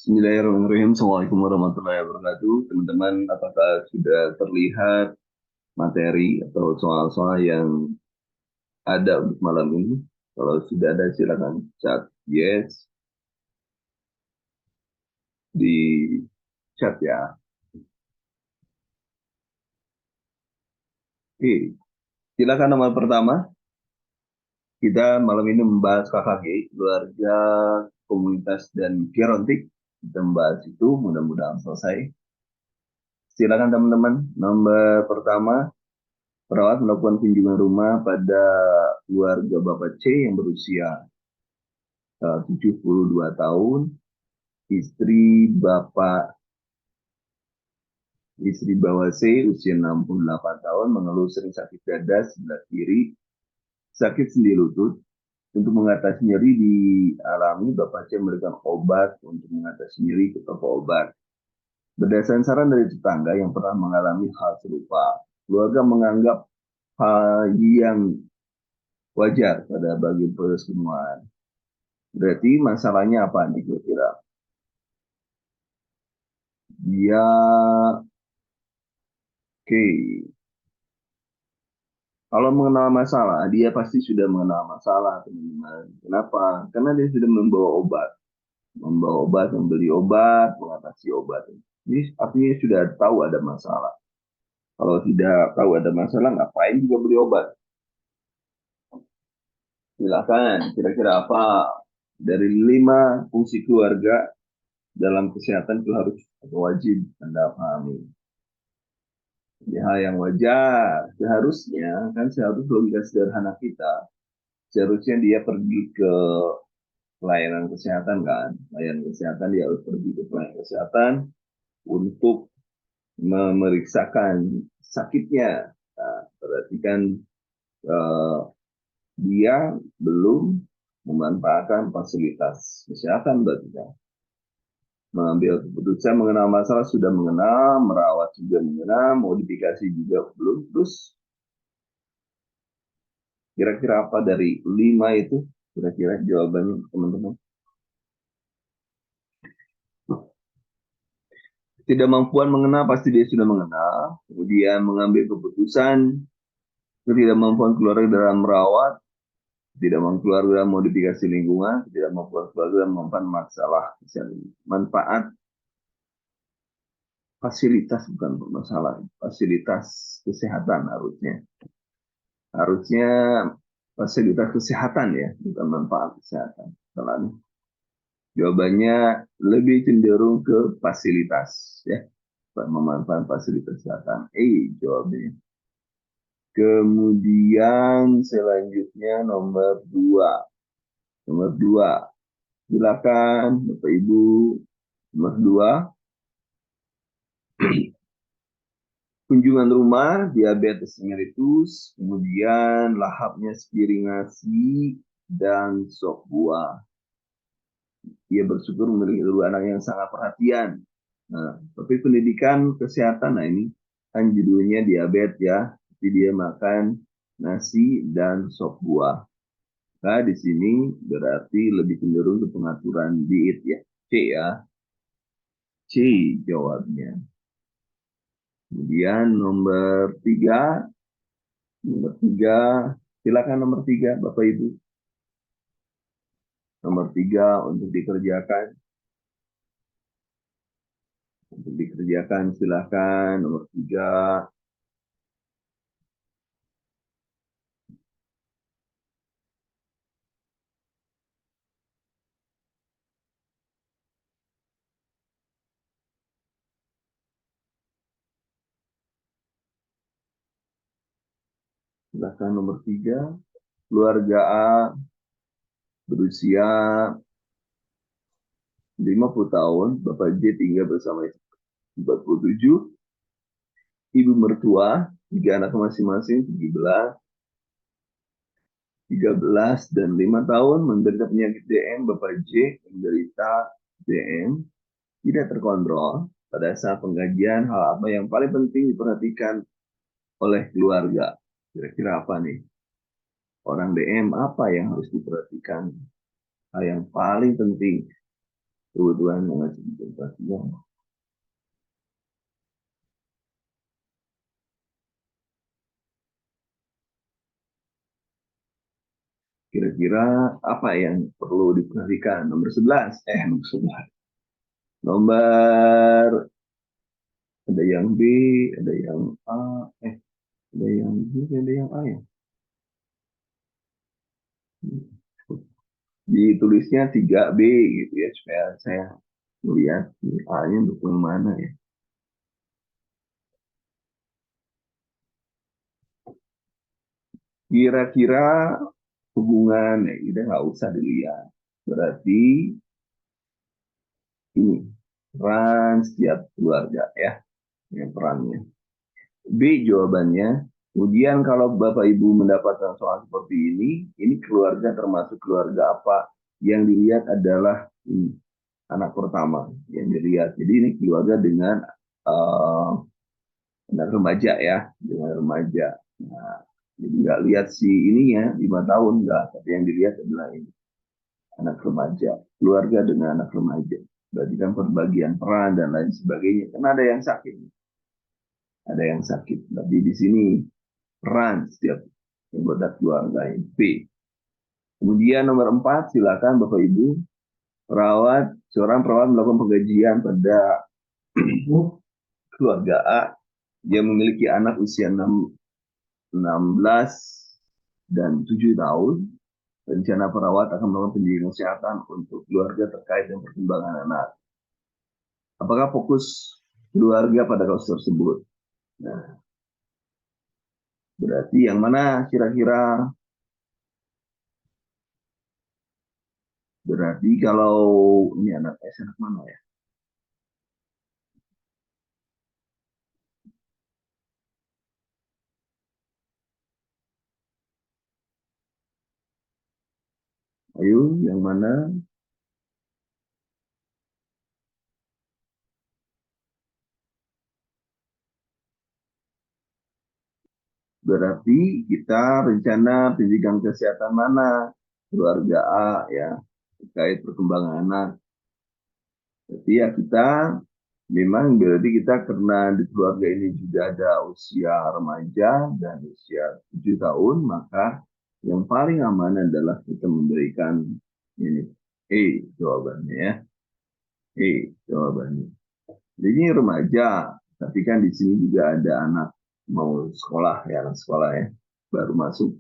Bismillahirrahmanirrahim. Assalamualaikum warahmatullahi wabarakatuh. Teman-teman, apakah sudah terlihat materi atau soal-soal yang ada untuk malam ini? Kalau sudah ada, silakan chat yes di chat ya. Oke, silakan nomor pertama. Kita malam ini membahas KKG, keluarga, komunitas, dan gerontik. Kita membahas itu, mudah-mudahan selesai. Silakan teman-teman. Nomor pertama, perawat melakukan kunjungan rumah pada keluarga Bapak C yang berusia 72 tahun, istri Bapak istri Bapak C usia 68 tahun mengeluh sering sakit dada sebelah kiri, sakit sendi lutut. Untuk mengatasi nyeri dialami, Bapak C memberikan obat untuk mengatasi nyeri ke toko obat. Berdasarkan saran dari tetangga yang pernah mengalami hal serupa, keluarga menganggap hal yang wajar pada bagian proses semua. Berarti masalahnya apa nih kira-kira? Dia, oke, kalau mengenal masalah, dia pasti sudah mengenal masalah, teman-teman. Kenapa? Karena dia sudah membawa obat, membeli obat, mengatasi obat. Ini artinya sudah tahu ada masalah. Kalau tidak tahu ada masalah, ngapain juga beli obat? Silakan, kira-kira apa dari 5 fungsi keluarga dalam kesehatan itu harus atau wajib Anda pahami? Ya, hal yang wajar. Seharusnya, kan seharusnya logika sederhana kita, seharusnya dia pergi ke pelayanan kesehatan kan. Pelayanan kesehatan dia harus pergi ke pelayanan kesehatan untuk memeriksakan sakitnya. Nah, berarti kan eh, dia belum memanfaatkan fasilitas kesehatan berarti kan. Mengambil keputusan mengenal masalah sudah mengenal, merawat juga mengenal, modifikasi juga belum. Terus kira-kira apa dari 5 itu? Kira-kira jawabannya teman-teman. Ketidakmampuan mengenal pasti dia sudah mengenal. Kemudian mengambil keputusan, ketidakmampuan keluarga dalam merawat, ketidakmampuan keluarga dalam modifikasi lingkungan, ketidakmampuan keluarga dalam mempan masalah. Manfaat fasilitas bukan masalah, fasilitas kesehatan harusnya. Harusnya fasilitas kesehatan ya, bukan manfaat kesehatan. Salahnya. Jawabannya lebih cenderung ke fasilitas ya, memanfaatkan fasilitas kesehatan. Jawabnya. Kemudian selanjutnya nomor dua, silakan Bapak Ibu. Nomor dua, kunjungan rumah, diabetes mellitus, kemudian lahapnya sepiring nasi dan sop buah. Ia bersyukur memiliki dua anak yang sangat perhatian. Nah, tapi pendidikan kesehatan, nah ini kan judulnya diabetes ya, tapi dia makan nasi dan sop buah. Nah, di sini berarti lebih cenderung ke pengaturan diet ya. C ya. C jawabnya. Kemudian nomor tiga, silakan nomor tiga, Bapak Ibu. Nomor tiga untuk dikerjakan silakan nomor tiga. Silakan nomor tiga. Keluarga A berusia 50 tahun, Bapak J tinggal bersama 47, ibu mertua, 3 anak masing-masing, 13 dan 5 tahun, menderita penyakit DM. Bapak J menderita DM tidak terkontrol. Pada saat pengkajian, hal apa yang paling penting diperhatikan oleh keluarga? Kira-kira apa nih? Orang DM apa yang harus diperhatikan? Hal yang paling penting kebutuhan yang masih diperhatikan. Kira-kira apa yang perlu diperhatikan? Nomor 11. Nomor ada yang B, ada yang A, ada yang B, ada yang A ya. Ditulisnya 3B gitu ya, supaya saya melihat A-nya untuk yang mana ya. Kira-kira hubungan ya, kita nggak usah dilihat. Berarti ini peran setiap keluarga ya, yang perannya. B jawabannya. Kemudian kalau Bapak Ibu mendapatkan soal seperti ini keluarga termasuk keluarga apa? Yang dilihat adalah ini, anak pertama yang dilihat. Jadi ini keluarga dengan uh, anak remaja ya, dengan remaja. Nah, jadi nggak lihat si ininya 5 tahun nggak, tapi yang dilihat adalah ini anak remaja, keluarga dengan anak remaja. Berarti kan perbagian peran dan lain sebagainya. Karena ada yang sakit. Tapi di sini peran setiap anggota keluarga ini. P. Kemudian nomor 4, silakan Bapak Ibu, seorang perawat melakukan penggajian pada keluarga A. Dia memiliki anak usia 16 dan 7 tahun. Rencana perawat akan melakukan pendidikan kesehatan untuk keluarga terkait dengan perkembangan anak. Apakah fokus keluarga pada kasus tersebut? Nah, berarti yang mana kira-kira? Berarti kalau ini anak anak mana ya? Ayo, yang mana? Berarti kita rencana pendidikan kesehatan mana? Keluarga A ya, terkait perkembangan anak. Jadi ya kita memang berarti kita karena di keluarga ini juga ada usia remaja dan usia 7 tahun, maka yang paling aman adalah kita memberikan ini jawabannya ya. Jawabannya. Jadi ini remaja, tapi kan di sini juga ada anak mau sekolah ya, anak sekolah ya, baru masuk.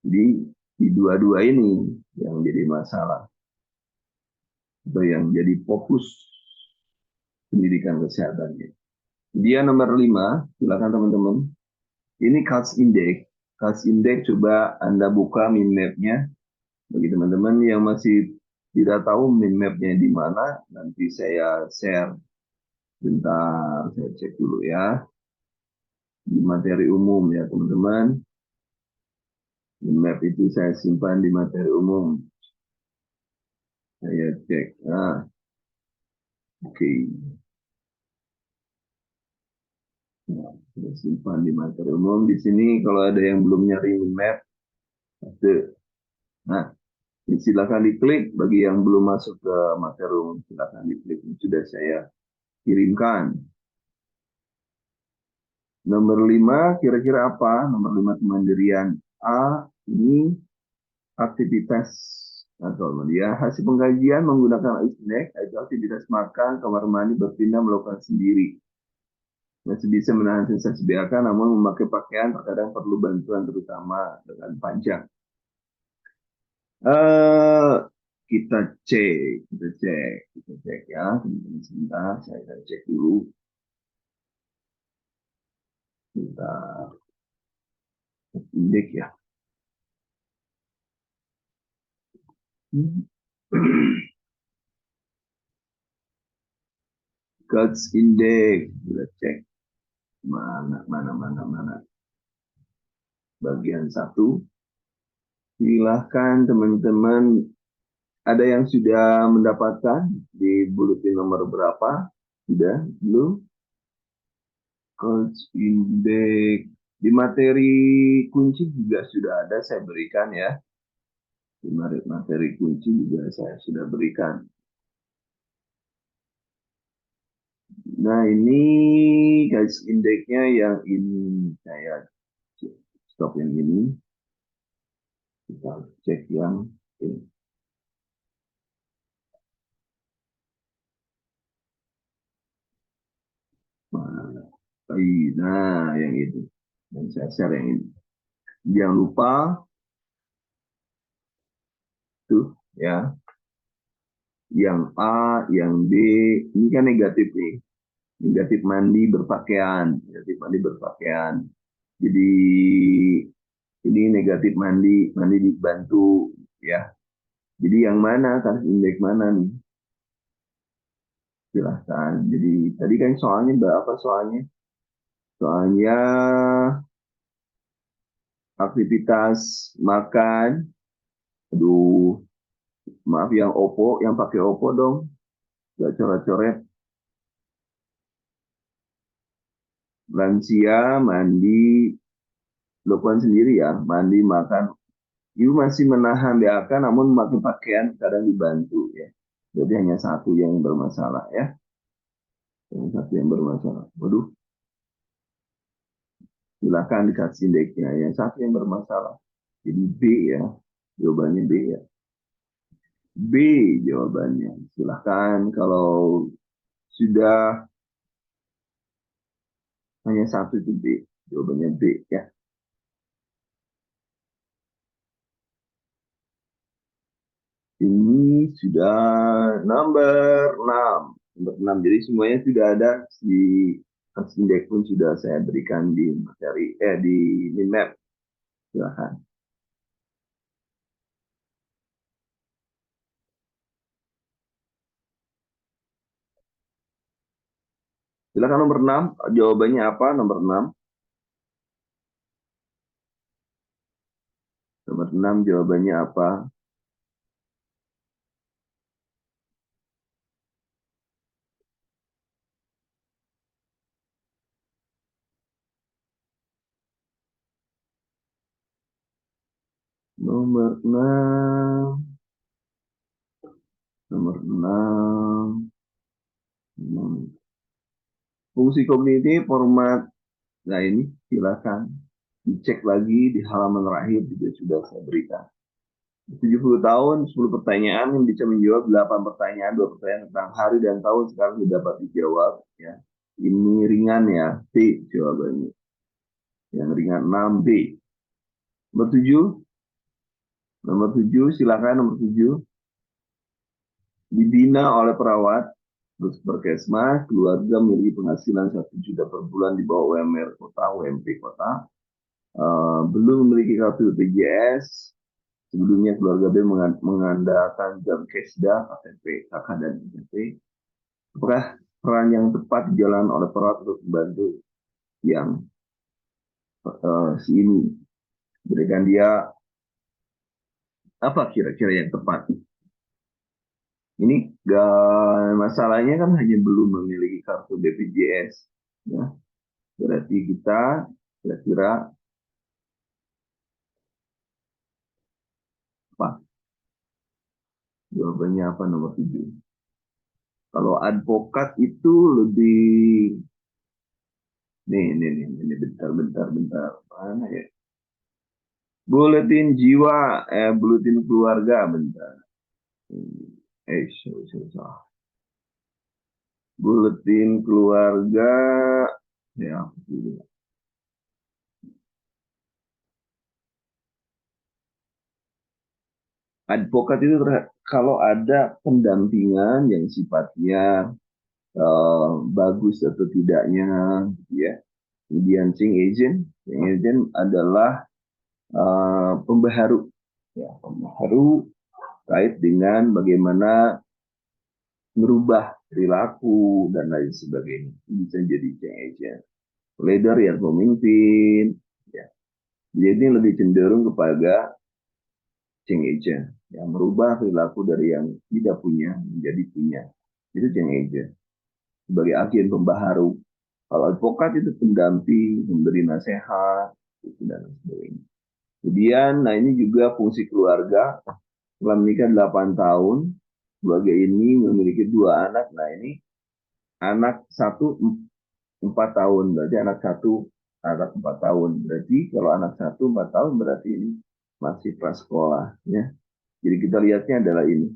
Jadi di dua-dua ini yang jadi masalah atau yang jadi fokus pendidikan kesehatannya. Dia nomor 5, silakan teman-teman. Ini CAS Index. CAS Index coba Anda buka min map-nya. Bagi teman-teman yang masih tidak tahu min map-nya di mana, nanti saya share. Bentar, saya cek dulu ya. Di materi umum ya teman-teman. Min map itu saya simpan di materi umum. Saya cek. Nah, oke. Nah, saya simpan di materi umum. Di sini kalau ada yang belum nyari min map, ada. Nah, silakan diklik. Bagi yang belum masuk ke materi umum, silakan diklik. Ini sudah saya kirimkan. Nomor 5, kira-kira apa? Nomor 5, kemandirian. A, ini aktivitas atau dia hasil pengkajian menggunakan snack atau aktivitas makan, kamar mandi, berpindah melakukan sendiri. Masih bisa menahan sensasi BAK, namun memakai pakaian terkadang perlu bantuan terutama dengan panjang. Eh, kita cek ya. Sebentar, saya akan cek dulu. Kita indeks ya. Guts Index, kita cek mana. Bagian 1. Silahkan teman-teman, ada yang sudah mendapatkan di buletin nomor berapa? Sudah? Belum? Coach Index. Di materi kunci juga sudah ada saya berikan ya. Di materi kunci juga saya sudah berikan. Nah, ini garis indeksnya yang ini. Saya stop yang ini. Kita cek yang ini. Nah, yang itu. Dan saya share yang ini. Jangan lupa tuh ya, yang A, yang B, ini kan negatif nih. Negatif mandi berpakaian, negatif mandi berpakaian. Jadi ini negatif mandi, mandi dibantu ya. Jadi yang mana, kan indeks mana nih? Silahkan. Jadi tadi kan soalnya berapa soalnya? Soalnya aktivitas makan. Aduh, maaf yang Oppo, yang pakai Oppo dong. Gak coret-coret. Lansia, mandi, lakukan sendiri ya. Mandi, makan. Ibu masih menahan BAK namun memakai pakaian kadang dibantu ya. Jadi hanya satu yang bermasalah ya. Yang satu yang bermasalah. Waduh, silakan dikasih indeksnya. Yang satu yang bermasalah. Jadi B ya. Jawabannya B ya. B jawabannya. Silahkan kalau sudah hanya satu itu B. Jawabannya B ya. Ini sudah number 6. Nomor 6. Jadi semuanya sudah ada di indeks pun sudah saya berikan di materi di minmap. Silahkan. Silakan nomor 6. Jawabannya apa nomor 6? Nomor 6 jawabannya apa? Nomor 6. Nomor 6. Fungsi kognitif format. Nah ini silakan dicek lagi di halaman terakhir juga sudah saya berikan. 70 tahun, 10 pertanyaan yang bisa menjawab 8 pertanyaan, 2 pertanyaan tentang hari dan tahun sekarang sudah dapat dijawab ya. Ini ringan ya, B jawabannya. Yang ringan 6B. Nomor 7, nomor 7 silakan nomor 7. Dibina oleh perawat, terus Perkesmas, keluarga memiliki penghasilan 1 juta per bulan di bawah UMR kota, UMP kota. Belum memiliki kartu BPJS, sebelumnya keluarga B mengandalkan jam kesda, KTP, KK, dan KTP. Apakah peran yang tepat dijalankan oleh perawat untuk membantu yang si ini? Berikan dia apa kira-kira yang tepat? Ini masalahnya kan hanya belum memiliki kartu BPJS. Ya. Berarti kita kira-kira apa? Jawabannya apa nomor 7? Kalau advokat itu lebih nih, bentar. Mana ya? Buletin jiwa, buletin keluarga, bentar. Sorry. Buletin keluarga, ya, advokat itu kalau ada pendampingan yang sifatnya bagus atau tidaknya, ya. Kemudian sing agent adalah pembaharu, ya, pembaharu kait dengan bagaimana merubah perilaku dan lain sebagainya. Bisa jadi change agent. Leader yang pemimpin, ya. Jadi lebih cenderung kepada change agent, yang merubah perilaku dari yang tidak punya menjadi punya. Itu change agent. Sebagai agen pembaharu. Kalau advokat itu pendamping, memberi nasihat, dan sebagainya. Kemudian, nah ini juga fungsi keluarga. Setelah menikah 8 tahun, keluarga ini memiliki 2 anak. Nah ini anak satu 4 tahun, berarti anak satu anak 4 tahun. Berarti kalau anak satu 4 tahun berarti ini masih prasekolah ya. Jadi kita lihatnya adalah ini.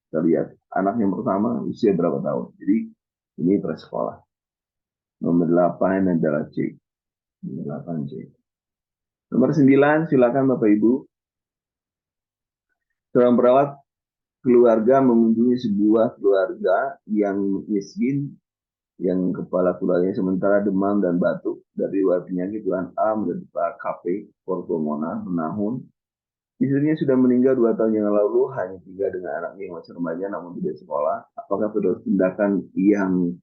Kita lihat anak yang pertama usia berapa tahun. Jadi ini prasekolah. Nomor 8 adalah C. Nomor 8 C. Nomor 9 silakan Bapak Ibu. Seorang perawat keluarga mengunjungi sebuah keluarga yang miskin, yang kepala keluarganya sementara demam dan batuk dari luar penyakit Tuan A menderita KP Portomona menahun. Istrinya sudah meninggal 2 tahun yang lalu, hanya tinggal dengan anaknya yang masih remaja namun tidak sekolah. Apakah sudah tindakan yang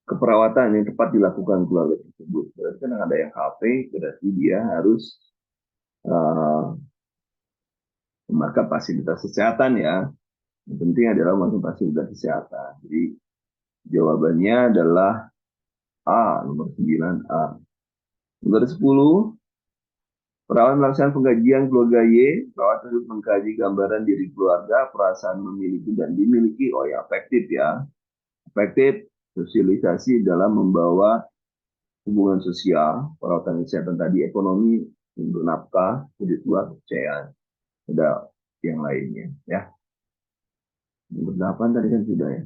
keperawatan yang tepat dilakukan keluarga tersebut? Berarti kan ada yang KP, berarti dia harus uh, memakai fasilitas kesehatan ya. Yang penting adalah memakai fasilitas kesehatan. Jadi jawabannya adalah A, nomor 9 A. Nomor 10, perawat melaksanakan pengkajian keluarga Y. Perawat tersebut mengkaji gambaran diri keluarga, perasaan memiliki dan dimiliki. Oh ya, efektif ya. Efektif sosialisasi dalam membawa hubungan sosial, perawatan kesehatan tadi, ekonomi, untuk nafkah, kebutuhan, kepercayaan. Ada yang lainnya ya. Nomor 8 tadi kan sudah ya.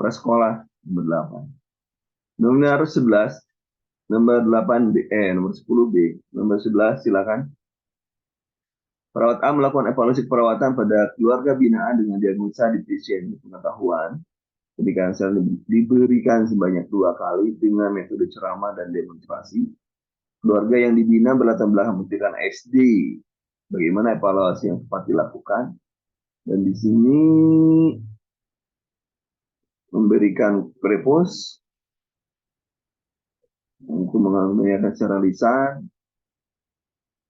Prasekolah nomor 8. Nomor 11, nomor 8 B, nomor 10 B. Nomor 11 silakan. Perawat A melakukan evaluasi perawatan pada keluarga binaan dengan diagnosa defisien pengetahuan. Pendidikan diberikan sebanyak 2 kali dengan metode ceramah dan demonstrasi. Keluarga yang dibina berlatar belakang pendidikan SD. Bagaimana evaluasi yang tepat dilakukan? Dan di sini memberikan prepos untuk mengajarkan secara lisan.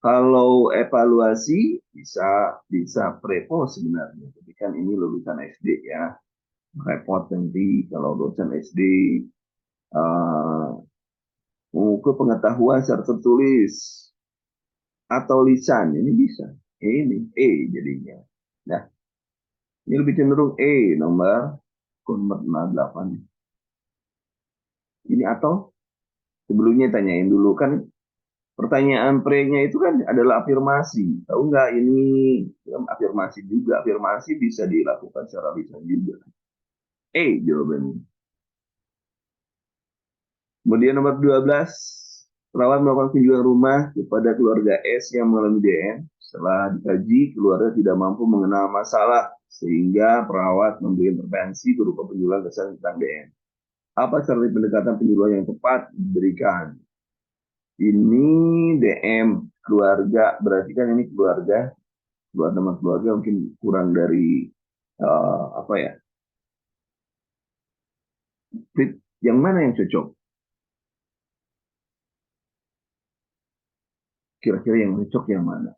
Kalau evaluasi bisa prepos sebenarnya, tapi kan ini lulusan SD ya, repot nanti kalau lulusan SD mengukur pengetahuan secara tertulis atau lisan, ini bisa. Ini E jadinya. Nah, ini lebih cenderung E nomor 8. Ini atau sebelumnya tanyain dulu kan pertanyaan pre-nya itu kan adalah afirmasi. Tahu nggak ini afirmasi juga. Afirmasi bisa dilakukan secara lisan juga. Jawabannya. Kemudian nomor 12, perawat melakukan kunjungan rumah kepada keluarga S yang mengalami DM. Setelah dikaji, keluarga tidak mampu mengenal masalah sehingga perawat memberi intervensi berupa penjelasan tentang DM. Apa strategi pendekatan penyuluhan yang tepat diberikan? Ini DM keluarga, berarti kan ini keluarga, teman keluarga mungkin kurang dari apa ya? Yang mana yang cocok? Kira-kira yang cocok yang mana?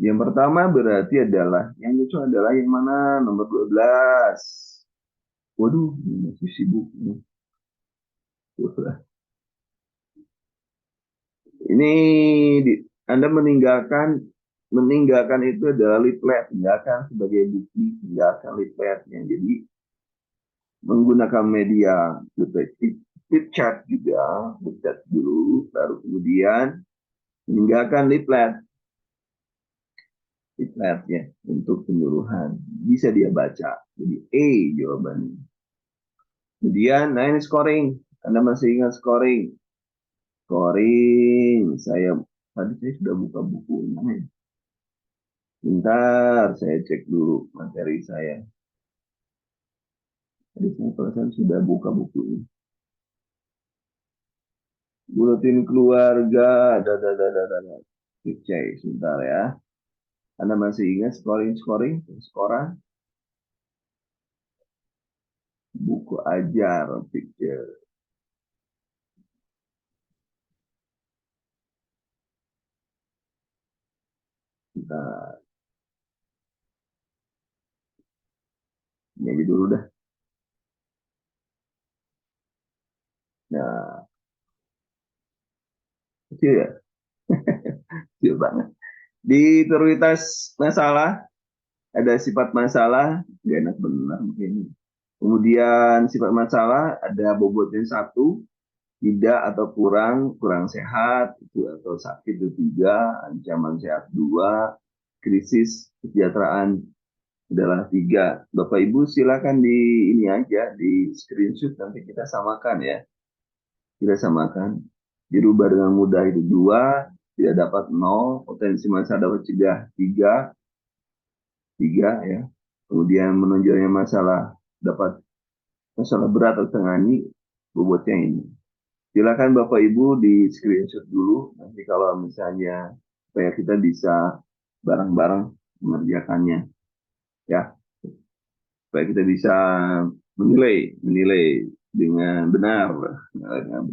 Yang pertama berarti adalah yang cocok adalah yang mana? Nomor 12. Waduh, masih sibuk. Ini Anda meninggalkan itu adalah leaflet, tinggalkan sebagai bukti, tinggalkan leafletnya. Jadi menggunakan media tip chat juga, chat dulu, baru kemudian meninggalkan leafletnya untuk penyuluhan. Bisa dia baca. Jadi E jawabannya. Kemudian, nah ini scoring. Anda masih ingat scoring? Scoring, tadi saya sudah buka bukunya. Bentar, saya cek dulu materi saya. Tadi saya perasaan sudah buka bukunya. Buletin keluarga, cek sebentar ya. Anda masih ingat scoring, skoran? Buku ajar, picture. Bentar, ini aja dulu dah. Nah, kecil ya? Kecil banget. Di prioritas masalah, Ada sifat masalah, nggak enak benar begini. Kemudian sifat masalah ada bobotnya satu, tidak atau kurang, kurang sehat, itu atau sakit itu tiga, ancaman sehat dua, krisis kesejahteraan adalah tiga. Bapak Ibu silakan di ini aja di screenshot nanti kita samakan ya. Kita samakan. Dirubah dengan mudah itu dua, tidak dapat nol, potensi masa dapat cegah tiga, tiga ya. Kemudian menonjolnya masalah dapat masalah berat atau tengani bobotnya ini. Silakan Bapak Ibu di screenshot dulu nanti kalau misalnya supaya kita bisa bareng-bareng mengerjakannya ya. Supaya kita bisa menilai menilai dengan benar. Dengan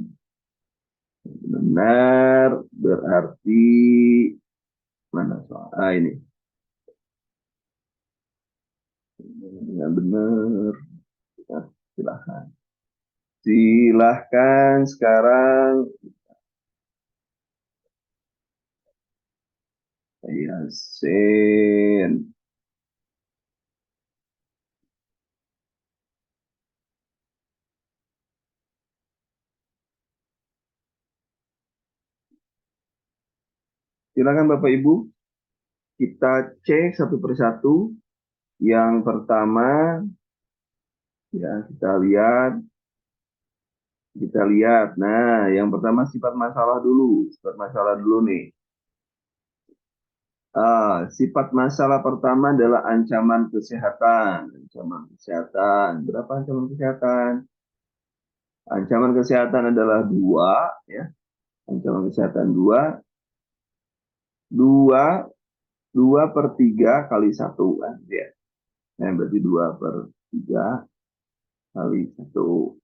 benar berarti mana soal ini dengan benar. Nah, silahkan. Silahkan sekarang. Yasin. Silakan Bapak Ibu, kita cek satu persatu. Yang pertama, ya kita lihat. Nah, yang pertama sifat masalah dulu, sifat masalah dulu nih. Sifat masalah pertama adalah ancaman kesehatan. Ancaman kesehatan. Berapa ancaman kesehatan? Ancaman kesehatan adalah dua, ya. Ancaman kesehatan dua, dua, dua per tiga kali satu kan, ya. Nah, berarti dua per tiga kali satu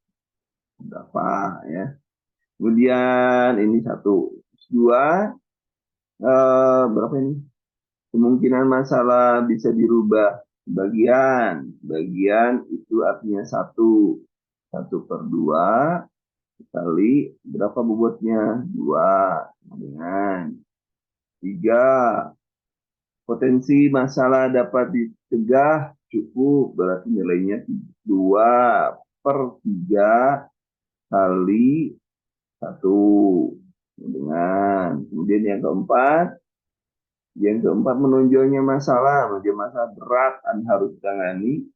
berapa ya? Kemudian ini satu, dua, berapa ini? Kemungkinan masalah bisa dirubah bagian. Bagian itu artinya satu. Satu per dua kali berapa bobotnya? Dua. Dengan tiga. Potensi masalah dapat dicegah cukup. Berarti nilainya dua per tiga kali satu. Dengan kemudian yang keempat menonjolnya masalah, masalah berat dan harus ditangani,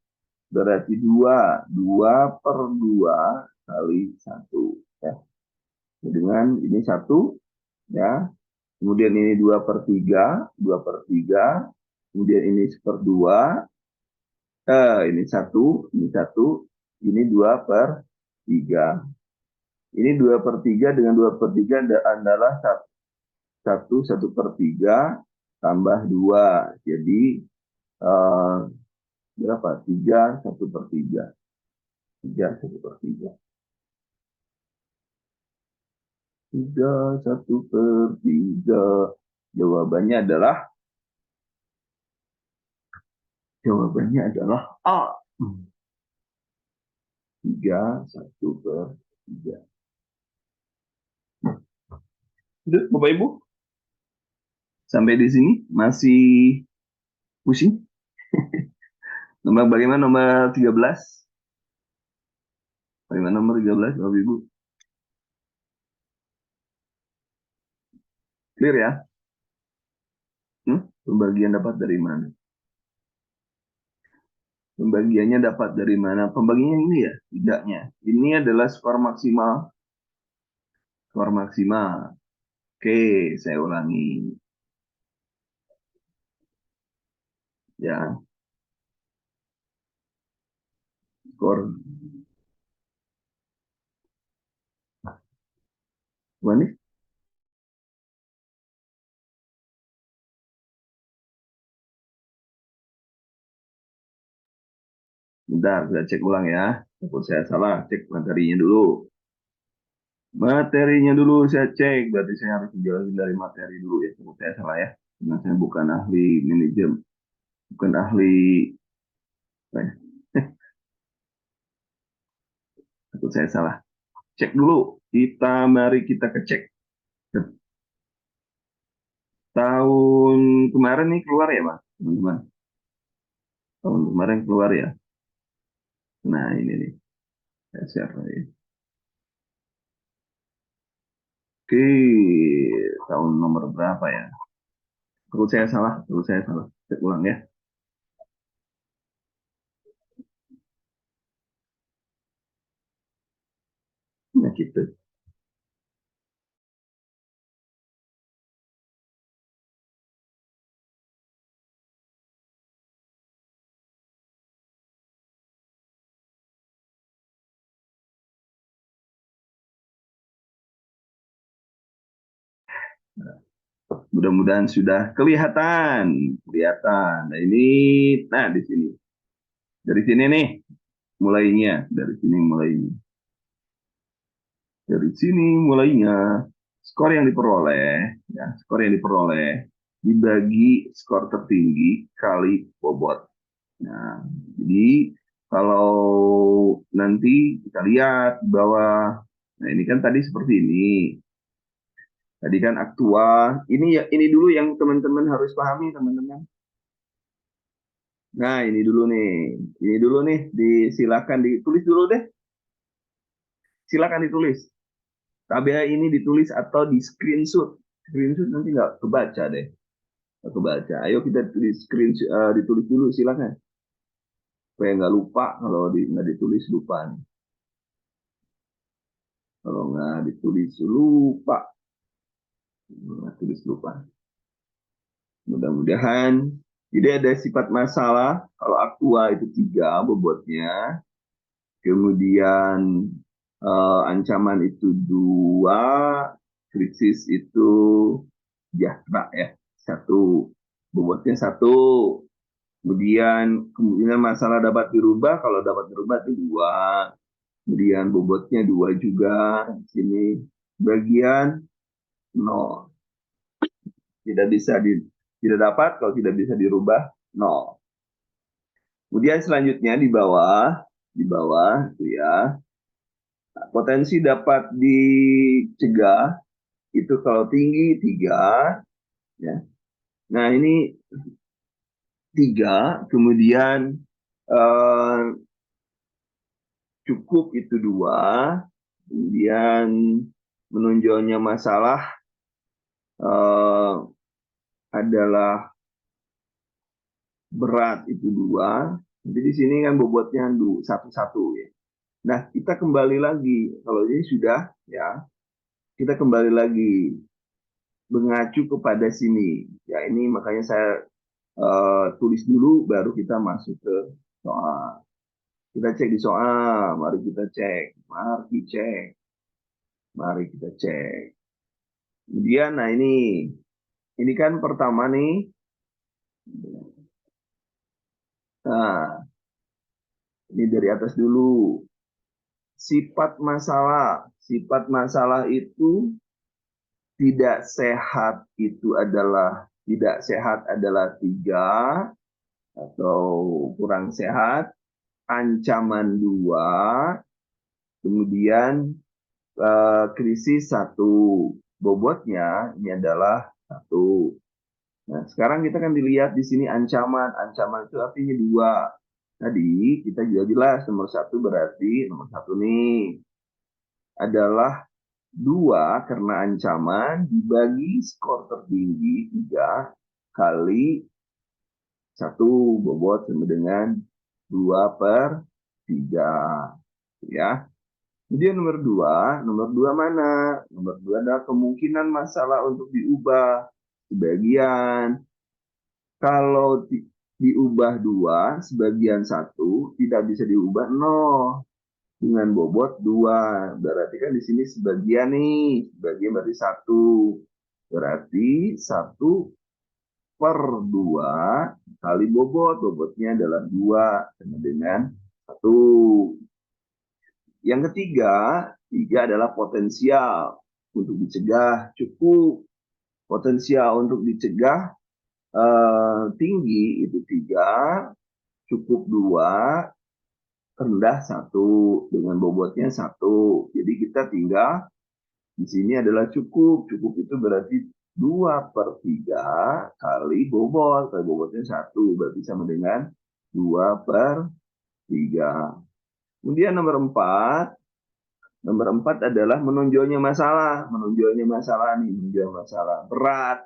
berarti dua, dua per dua kali satu, ya. Dengan ini satu, ya. Kemudian ini dua per tiga, kemudian ini seperdua, ini satu, ini dua per tiga. Ini dua per tiga dengan dua per tiga adalah satu per tiga tambah dua, jadi eh, berapa? Tiga satu per tiga. Tiga satu per tiga. Tiga satu per tiga. Jawabannya adalah jawabannya adalah A. Tiga satu per tiga. Udah, Bapak Ibu, sampai di sini masih pusing? Nomor bagaimana nomor 13? Bagaimana nomor 13, Bapak Ibu? Clear ya? Pembagian dapat dari mana? Pembagiannya dapat dari mana? Pembagiannya ini ya? Tidaknya. Ini adalah skor maksimal. Skor maksimal. Oke, saya ulangi. Ya, skor. Mana? Bentar, saya cek ulang ya. Takut saya salah, cek materinya dulu. Materinya dulu saya cek, berarti saya harus menjelasin dari materi dulu ya. Takut saya salah ya. Karena saya bukan ahli manajemen, bukan ahli. Takut saya salah. Cek dulu. Mari kita kecek. Tahun kemarin nih keluar ya, Mas, teman-teman. Tahun kemarin keluar ya. Nah ini nih, saya share lagi. Oke, tahun nomor berapa ya? Terus saya salah. Saya ulang ya. Nah gitu. Mudah-mudahan sudah kelihatan, kelihatan. Nah ini, nah di sini, dari sini nih mulainya, dari sini mulainya. Skor yang diperoleh, ya, skor yang diperoleh dibagi skor tertinggi kali bobot. Nah, jadi kalau nanti kita lihat di bawah, nah ini kan tadi seperti ini. Tadi kan aktua, ini ya ini dulu yang teman-teman harus pahami teman-teman. Nah ini dulu nih, disilakan ditulis dulu deh, silakan ditulis. KBH ini ditulis atau di screenshot, screenshot nanti nggak kebaca deh, nggak kebaca. Ayo kita tulis ditulis dulu silakan, supaya nggak lupa kalau nggak ditulis lupa nih. Kalau nggak ditulis lupa, nggak tulis lupa. Mudah-mudahan. Jadi ada sifat masalah. Kalau aqua itu 3 bobotnya. Kemudian ancaman itu 2. Krisis itu sejahtera ya. 1. Bobotnya 1. Kemudian masalah dapat dirubah. Kalau dapat dirubah itu 2. Kemudian bobotnya 2 juga. Sini bagian 0. Tidak bisa tidak dapat kalau tidak bisa dirubah 0. Kemudian selanjutnya di bawah itu ya, potensi dapat dicegah itu kalau tinggi 3 ya. Nah, ini 3, kemudian eh, cukup itu 2, kemudian menonjolnya masalah eh, adalah berat itu 2. Jadi di sini kan bobotnya 1-1 ya. Nah, kita kembali lagi. Kalau ini sudah ya, kita kembali lagi mengacu kepada sini. Ya, ini makanya saya tulis dulu baru kita masuk ke soal. Kita cek di soal, mari kita cek. Mari kita cek. Kemudian nah ini kan pertama nih. Nah, ini dari atas dulu. Sifat masalah itu tidak sehat adalah 3 atau kurang sehat, ancaman 2, kemudian krisis 1, bobotnya ini adalah 1. Nah, sekarang kita kan dilihat di sini ancaman itu artinya 2. Tadi kita juga jelas nomor 1 berarti nomor 1 nih adalah 2 karena ancaman dibagi skor tertinggi 3 kali 1 bobot sama dengan 2/3 ya. Kemudian nomor dua mana? Nomor 2 adalah kemungkinan masalah untuk diubah sebagian. Kalau diubah 2, sebagian 1 tidak bisa diubah 0 dengan bobot 2. Berarti kan di sini sebagian nih, sebagian berarti 1. Berarti 1/2 kali bobotnya adalah 2 sama dengan 1. Yang tiga adalah potensial untuk dicegah cukup. Potensial untuk dicegah tinggi itu 3, cukup 2, rendah 1 dengan bobotnya 1. Jadi kita tinggal di sini adalah cukup. Cukup itu berarti 2/3 kali bobot. Kali bobotnya 1 berarti sama dengan 2/3. Kemudian nomor 4 adalah menonjolnya masalah. Menonjolnya masalah nih, menonjol masalah. Berat.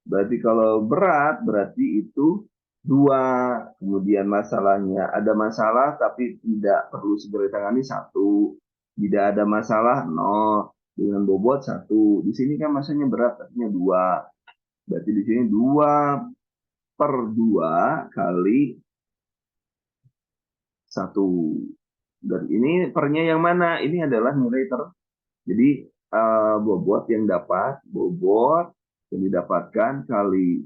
Berarti kalau berat, berarti itu 2. Kemudian masalahnya, ada masalah tapi tidak perlu segera ditangani 1. Tidak ada masalah 0. Dengan bobot 1. Di sini kan masanya berat, artinya 2. Berarti di sini 2/2 kali 1. Dan ini pernya yang mana? Ini adalah nilai jadi bobot yang didapatkan kali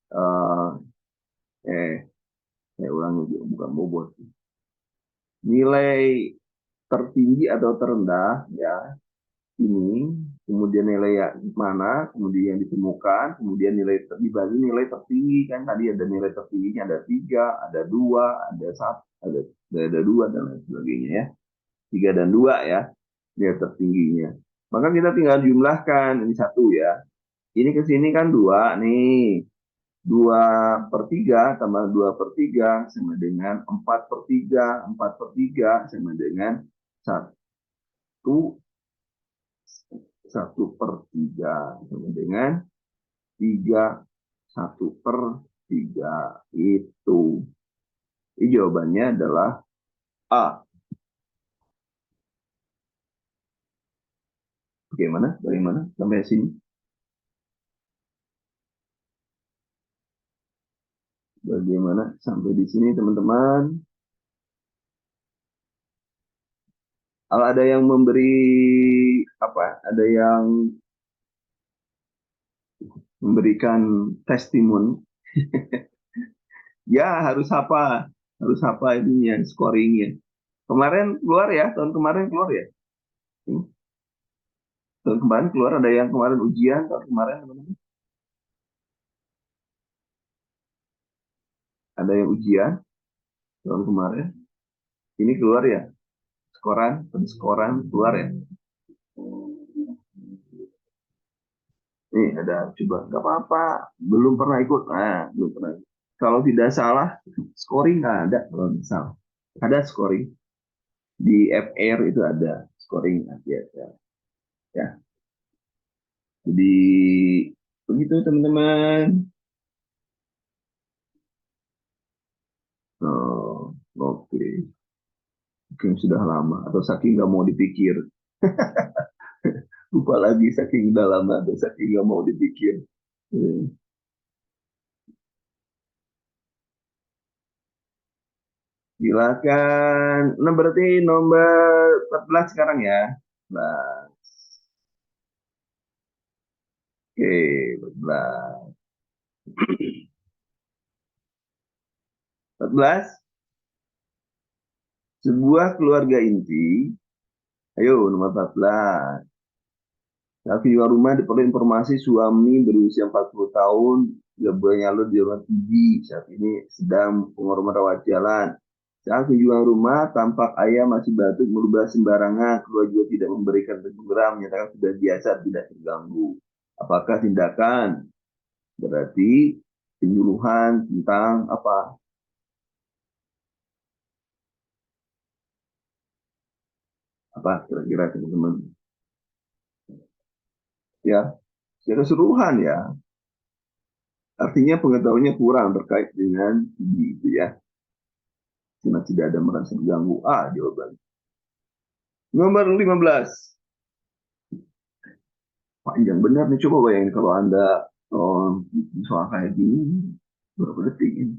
eh, eh saya ulangi, bukan bobot. Nilai tertinggi atau terendah ya ini, kemudian nilai yang mana, kemudian yang ditemukan, kemudian nilai dibagi nilai tertinggi kan tadi ada nilai tertingginya ada 3, ada 2, ada 1, ada 2 dan lain sebagainya ya. 3 dan 2 ya, nilai tertingginya. Maka kita tinggal jumlahkan, ini 1 ya. Ini ke sini kan 2 nih. 2/3 tambah 2/3 sama dengan 4/3. 4/3 sama dengan 1/3 sama dengan 1/3 itu. Ini jawabannya adalah A. Bagaimana sampai sini? Bagaimana sampai di sini teman-teman? Kalau ada yang memberi ada yang memberikan testimoni, ya harus apa ininya, scoringnya. Kemarin keluar ya, tahun kemarin keluar ya. Tahun kemarin keluar, ada yang kemarin ujian tahun kemarin teman-teman. Ada yang ujian tahun kemarin. Ini keluar ya, skoran keluar ya. Nih ada, coba nggak apa-apa, belum pernah ikut. Nah, belum pernah. Kalau tidak salah, scoring nggak ada kalau tidak salah. Ada scoring di FR itu ada scoring biasa ya. Jadi begitu teman-teman. Oh, oke. Mungkin sudah lama atau saking nggak mau dipikir. Lupa lagi saking udah lama atau saking nggak mau dipikir. Hmm. Silakan. Nah, berarti nomor 14 sekarang ya. Nah, oke, 14. 14. Sebuah keluarga inti. Ayo, nomor 14. Saat keluar rumah diperoleh informasi suami berusia 40 tahun, 3 bulan yang lalu di rumah tinggi. Saat ini sedang pengorbanan rawat jalan. Saat kunjungan rumah, tampak ayah masih batuk merubah sembarangan. Keluar juga tidak memberikan teguran, menyatakan sudah biasa, tidak terganggu. Apakah tindakan? Berarti penyuluhan tentang apa? Apa kira-kira teman-teman? Ya, secara keseluruhan ya. Artinya pengetahuannya kurang terkait dengan ini itu ya. Karena tidak ada merasa terganggu. Jawaban. Nomor 15. Panjang benar nih. Coba bayangin kalau Anda soal kayak gini. Berapa detik ini?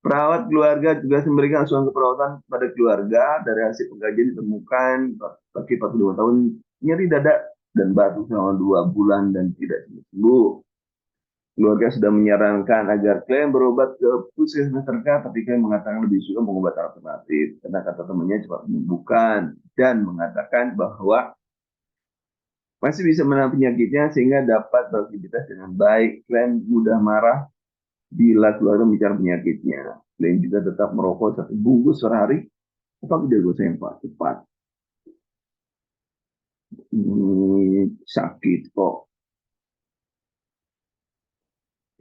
Perawat keluarga juga memberikan asuhan keperawatan pada keluarga. Dari hasil pengkajian ditemukan laki 42 tahun nyeri dada dan batuk selama 2 bulan dan tidak sembuh. Keluarga sudah menyarankan agar klien berobat ke puskesmas terdekat, tapi klien mengatakan lebih suka pengobatan alternatif karena kata temannya cepat menyembuhkan dan mengatakan bahwa masih bisa menahan penyakitnya sehingga dapat beraktivitas dengan baik. Klien mudah marah bila keluarga bicara penyakitnya. Klien juga tetap merokok 1 bungkus per hari. Apa tidak gue yang cepat? Sakit kok.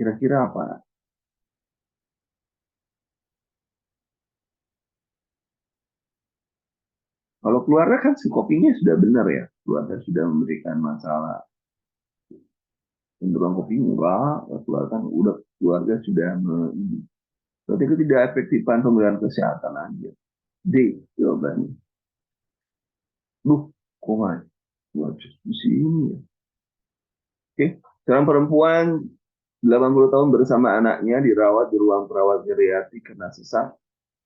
Kira-kira apa? Kalau keluarga kan kopinya sudah benar ya, keluarga sudah memberikan masalah. Untuk kopi enggak, keluarga kan udah keluarga sudah berarti itu tidak efektifan pemeliharaan kesehatan aja. D jawabannya. Duh, kok nggak di sini ya? Oke, seorang perempuan 80 tahun bersama anaknya dirawat di ruang perawat geriatrik karena sesak.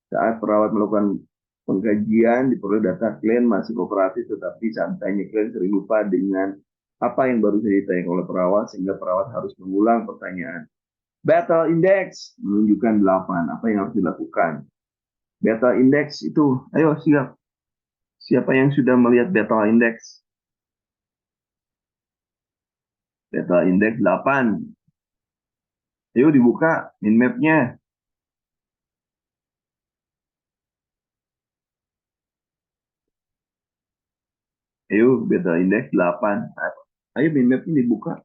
Saat perawat melakukan pengkajian, diperoleh data klien masih kooperatif, tetapi santainya klien sering lupa dengan apa yang baru saja ditanyakan oleh perawat, sehingga perawat harus mengulang pertanyaan. Battle Index menunjukkan 8. Apa yang harus dilakukan? Battle Index itu, ayo siap. Siapa yang sudah melihat Battle Index? Battle Index 8. Ayo dibuka min map-nya. Ayo Battle Index 8. Ayo min map-nya dibuka.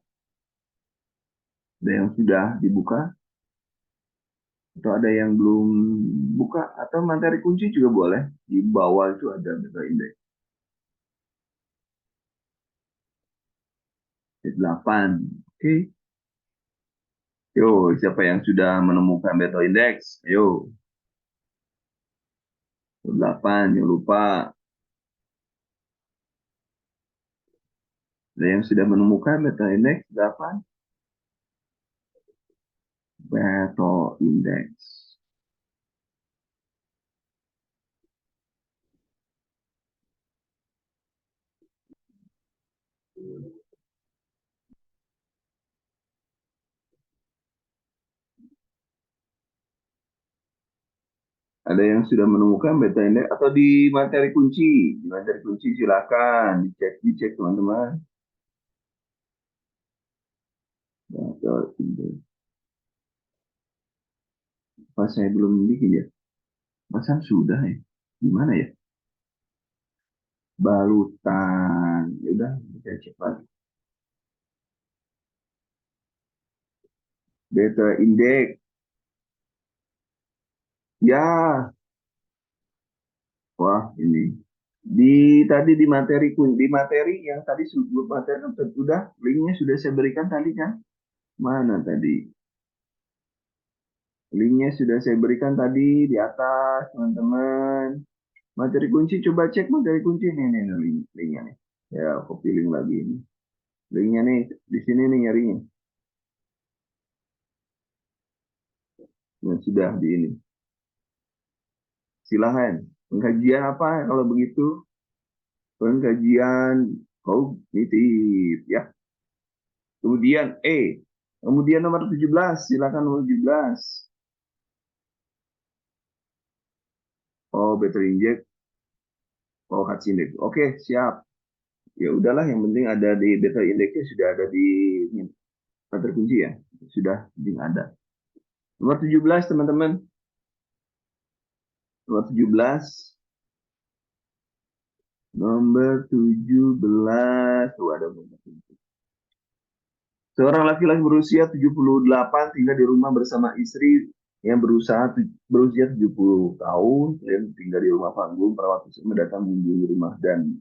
Ada yang sudah dibuka? Atau ada yang belum buka? Atau materi kunci juga boleh. Di bawah itu ada Battle Index 8. Oke. Yo, siapa yang sudah menemukan Battle Index? Ayo. 8, jangan lupa. Ada yang sudah menemukan Battle Index 8? Battle Index. Ada yang sudah menemukan Battle Index atau di materi kunci? Di materi kunci silakan dicek teman-teman. Battle Index. Pas saya belum bikin ya. Masa sudah ya? Gimana ya? Balutan. Ya udah, kita cek lagi. Battle Index. Ya, wah ini. Di materi yang tadi sebelum materi kan sudah linknya sudah saya berikan tadi kan? Mana tadi? Linknya sudah saya berikan tadi di atas, teman-teman. Materi kunci, coba cek materi kunci nih linknya nih. Ya, copy link lagi ini. Linknya nih, di sini nih nyarinya. Yang sudah di ini. Silahkan. Pengkajian apa kalau begitu? Pengkajian kognitif ya. Kemudian Kemudian nomor 17, silakan nomor 17. Oh, battery inject. Oh, hard index. Oke, siap. Ya udahlah, yang penting ada di battery indexnya sudah ada di materi kunci ya. Sudah penting ada. Nomor 17, teman-teman. Nomor 17. Nomor 17. Tuh ada nomor 17. Seorang laki-laki berusia 78 tinggal di rumah bersama istri yang berusia 70 tahun dan tinggal di rumah panggung. Perawat tersebut datang mengunjungi rumah dan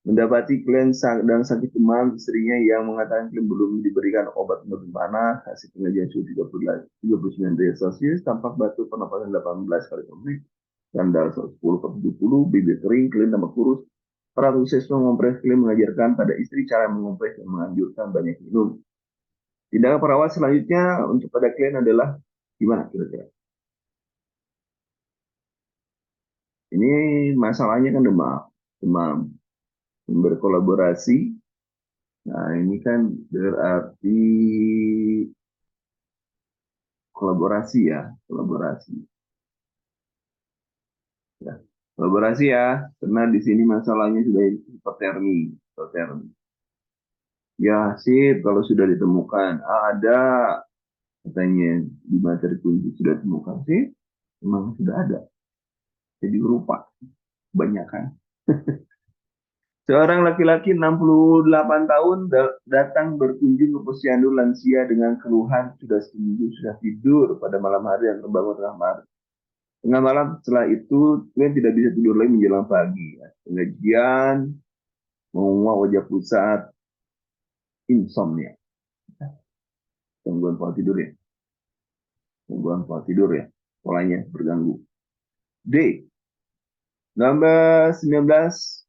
mendapati klien dan sakit demam. Istrinya yang mengatakan klien belum diberikan obat penurun panas. Hasil pengajian suhu 39 derajat Celcius, tampak batuk pernapasan 18 kali per menit, skandal 10/70, bibir kering, klien tambah kurus. Para siswa mengompres klien mengajarkan pada istri cara mengompres dan menganjurkan banyak minum. Tindakan perawat selanjutnya untuk pada klien adalah gimana kira-kira? Ini masalahnya kan demam, demam berkolaborasi. Nah, ini kan berarti kolaborasi ya, kolaborasi. Ya, kolaborasi ya, karena di sini masalahnya sudah hipotermi, hipotermi. Ya, sip, kalau sudah ditemukan. Ada, katanya di materi kunci sudah ditemukan sih, memang sudah ada. Jadi rupa, banyak kan. Seorang laki-laki 68 tahun datang berkunjung ke posyandu lansia dengan keluhan sudah seminggu sudah tidur pada malam hari dan terbangun tengah malam. Tengah malam setelah itu, klien tidak bisa tidur lagi menjelang pagi. Ya. Pengajian, menguap wajah pusat, insomnia. Gangguan pola tidur ya. Gangguan pola tidur ya. Polanya berganggu. D. Nomor 19.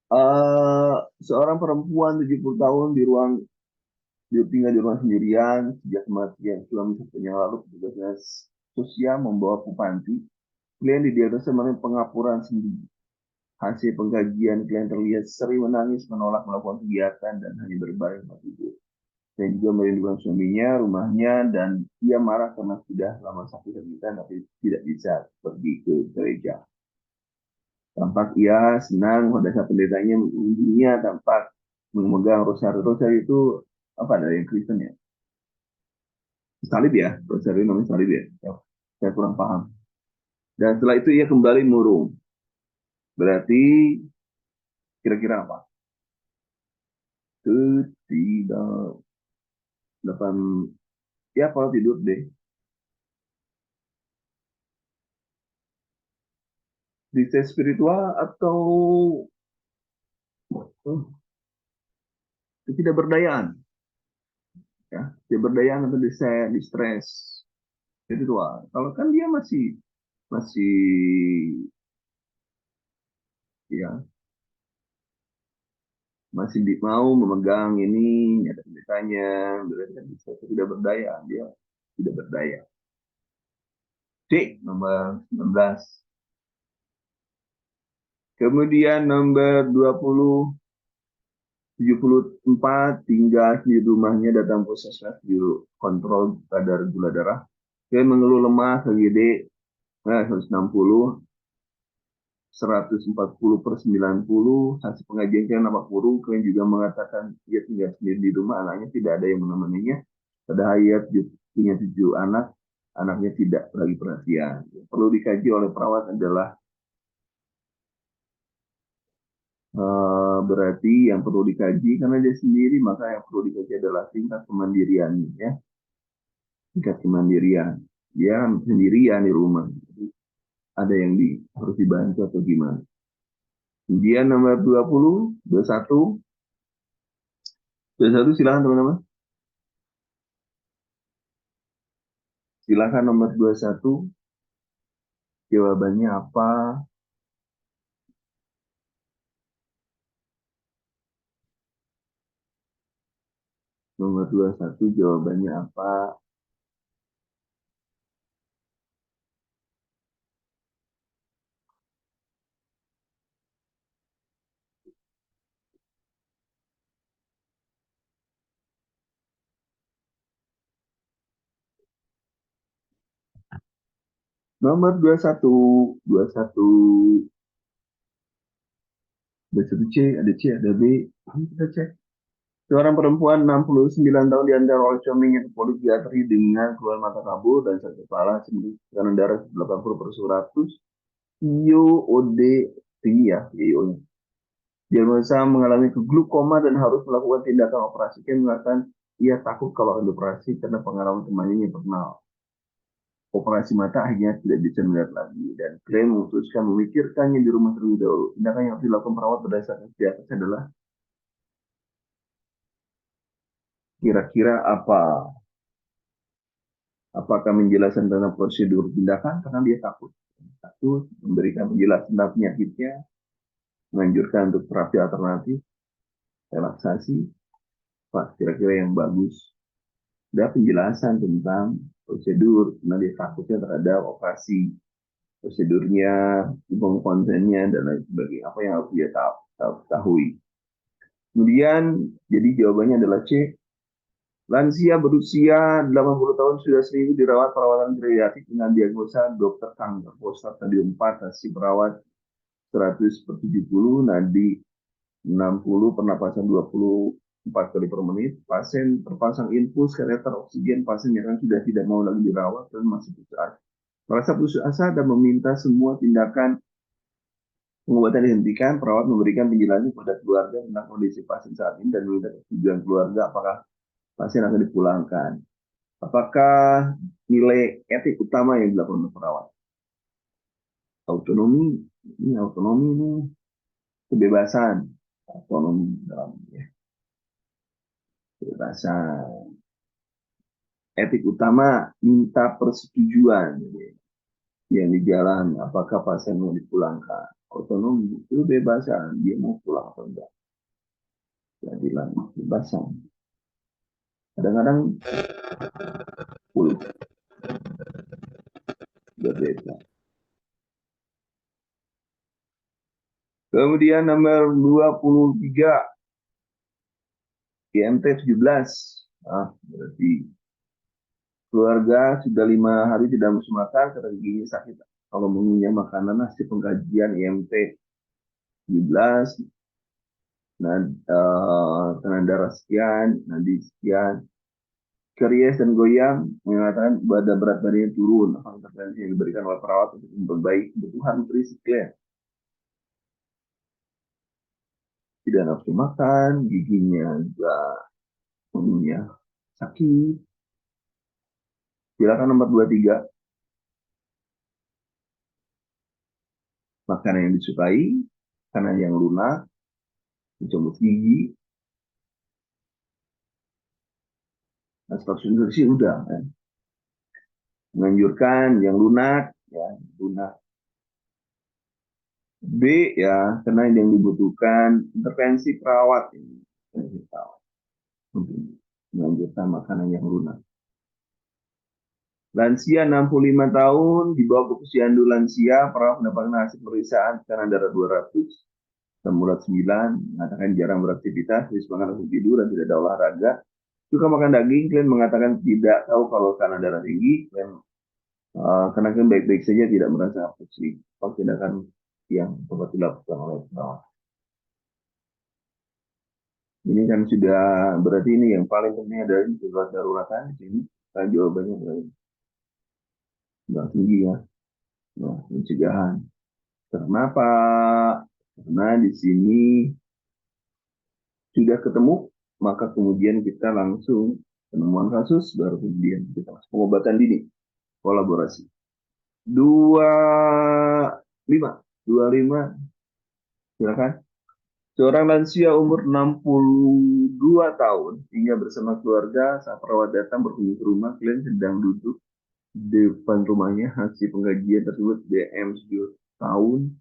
Eh, Seorang perempuan 70 tahun dia tinggal di rumah sendirian sejak kematian suami satu yang lalu. Petugas sosial membawa ke panti. Klien didiagnosa mengalami pengapuran sendi. Hasil pengkajian, klien terlihat sering menangis, menolak melakukan kegiatan, dan hanya berbaring tempat tidur. Dan juga merindukan suaminya, rumahnya, dan ia marah karena sudah lama sakit dan tapi tidak bisa pergi ke gereja. Tampak ia senang pada saat pendetanya mengunjunginya, tampak memegang rosari. Rosari itu apa dari yang Kristen ya? Salib ya, rosari namanya salib ya. Saya kurang paham. Dan setelah itu ia kembali murung. Berarti kira-kira apa? Tidak delapan ya kalau tidur deh. Distress spiritual atau ketidakberdayaan, ya, ketidakberdayaan atau distress spiritual. Kalau kan dia masih masih ya masih mau memegang ini ada ceritanya, berarti kan bisa tidak berdaya, dia tidak berdaya. C nomor 19. Kemudian nomor 74 tinggal di rumahnya, datang puskesmas di kontrol kadar gula darah. Dia mengeluh lemah, KGD 160, 140/90. Hasil pengajian yang nampak burung. Klien juga mengatakan dia tinggal sendiri di rumah, anaknya tidak ada yang menemaninya. Pada hayat punya 7 anak, anaknya tidak lagi perhatian. Perlu dikaji oleh perawat adalah berarti yang perlu dikaji karena dia sendiri, maka yang perlu dikaji adalah tingkat kemandirian, ya, tingkat kemandirian. Dia sendirian di rumah, jadi ada yang harus dibantu atau gimana. Kemudian nomor 21, silakan teman-teman. Silakan nomor 21. Jawabannya apa? Nomor 21 jawabannya apa? Nomor 21, 21, 21 C, ada C, ada B. Kita cek. Seorang perempuan 69 tahun diantar oleh suaminya ke polikiatri dengan keluar mata kabur dan sakit kepala, tekanan darah 80/100, IOD tinggi ya, IO-nya. Diagnosa mengalami glukoma dan harus melakukan tindakan operasi. Dia mengatakan ia takut kalau ada operasi karena pengalaman temannya yang pernah operasi mata akhirnya tidak bisa melihat lagi, dan klien memutuskan memikirkannya di rumah terlebih dahulu. Tindakan yang harus dilakukan perawat berdasarkan di atas adalah kira-kira apa? Apakah menjelaskan tentang prosedur tindakan karena dia takut? Satu, memberikan penjelasan tentang penyakitnya, menganjurkan untuk terapi alternatif, relaksasi, apa kira-kira yang bagus. Ada penjelasan tentang prosedur, karena dia takutnya terhadap operasi, prosedurnya, konsennya, dan lain sebagainya. Apa yang harus dia ketahui. Kemudian, jadi jawabannya adalah C. Lansia berusia 80 tahun sudah seminggu dirawat perawatan geriatrik dengan diagnosa dokter kanker prostat stadium 4, hasil perawat 100/70, nadi 60, pernapasan 24 kali per menit. Pasien terpasang infus kateter oksigen. Pasien yang sudah tidak mau lagi dirawat dan masih putus asa. Merasa putus asa dan meminta semua tindakan pengobatan dihentikan. Perawat memberikan penjelasan kepada keluarga tentang kondisi pasien saat ini dan meminta persetujuan keluarga apakah pasien akan dipulangkan. Apakah nilai etik utama yang dilakukan oleh perawat? Autonomi, ini autonomi ini kebebasan, autonomi dalam ya, kebebasan. Etik utama minta persetujuan yang di jalan, apakah pasien mau dipulangkan. Otonomi itu kebebasan, dia mau pulang atau enggak. Keadilan, kebebasan. Kadang-kadang puluh berbeda. Kemudian nomor 23, IMT 17. Berarti keluarga sudah 5 hari tidak nafsu makan karena giginya sakit. Kalau mengunyah makanan hasil pengkajian IMT 17, nah, tekanan darah sekian, nadi sekian, keries dan goyang mengatakan badan berat badannya turun. Intervensi yang diberikan oleh perawat untuk memperbaiki kebutuhan nutrisi klien. Tidak nafsu makan, giginya juga mengunyah sakit. Silakan nomor 23. Makanan yang disukai, makanan yang lunak, mencabut gigi, instruksi nutrisi udah kan. Menganjurkan yang lunak, ya lunak. B ya, karena yang dibutuhkan intervensi perawat ini. Untuk menganjurkan makanan yang lunak. Lansia 65 tahun, di bawah posyandu lansia, perawat mendapatkan hasil pemeriksaan tekanan darah 200, temulat 9, mengatakan jarang beraktivitas, semangat untuk tidur dan tidak ada olahraga. Suka makan daging, klien mengatakan tidak tahu kalau tekanan darah tinggi, klien karena kan baik-baik saja tidak merasa pusing. Kalau tindakan yang dapat dilakukan oleh perawat. Ini kan sudah berarti ini yang paling penting adalah darurat daruratan di sini. Karena jawabannya sudah tinggi ya. Nah, pencegahan. Kenapa? Karena di sini sudah ketemu, maka kemudian kita langsung penemuan kasus, baru kemudian kita masuk pengobatan dini, kolaborasi. 25, 25, silakan. Seorang lansia umur 62 tahun hingga bersama keluarga saat perawat datang berkunjung ke rumah, klien sedang duduk di depan rumahnya. Hasil pengkajian tersebut BM 7 tahun,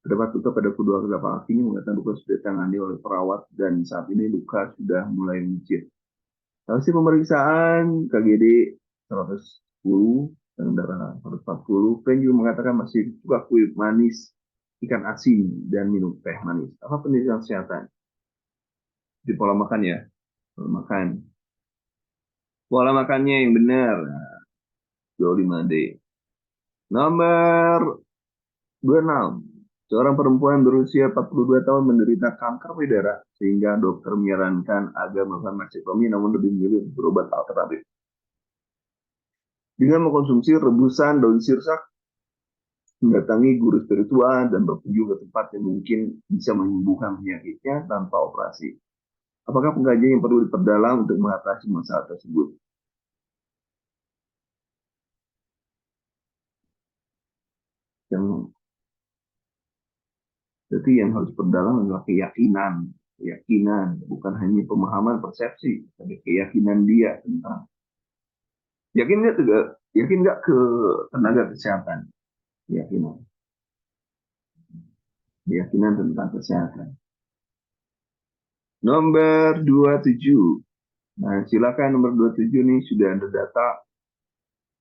terdapat luka pada kedua telapak kakinya, mengatakan luka sudah ditangani oleh perawat dan saat ini luka sudah mulai mencit. Hasil pemeriksaan KGD 110 dan darah 140, klien juga mengatakan masih suka kue manis, ikan asin, dan minum teh manis. Apa penelitian kesehatan? Di pola makan ya, pola makan. Pola makannya yang benar. 25D. Nomor 26. Seorang perempuan berusia 42 tahun menderita kanker payudara sehingga dokter menyarankan agar melakukan mastektomi namun lebih memilih berobat alternatif. Dengan mengkonsumsi rebusan daun sirsak, mendatangi guru spiritual dan berkunjung ke tempat yang mungkin bisa menyembuhkan penyakitnya tanpa operasi. Apakah pengkajian yang perlu diperdalam untuk mengatasi masalah tersebut? Yang Jadi yang harus perdalam adalah keyakinan, keyakinan, bukan hanya pemahaman persepsi, tapi keyakinan dia tentang yakin nggak juga, yakin nggak ke tenaga kesehatan, keyakinan, keyakinan tentang kesehatan. Nomor 27. Nah, silakan nomor 27 nih sudah ada data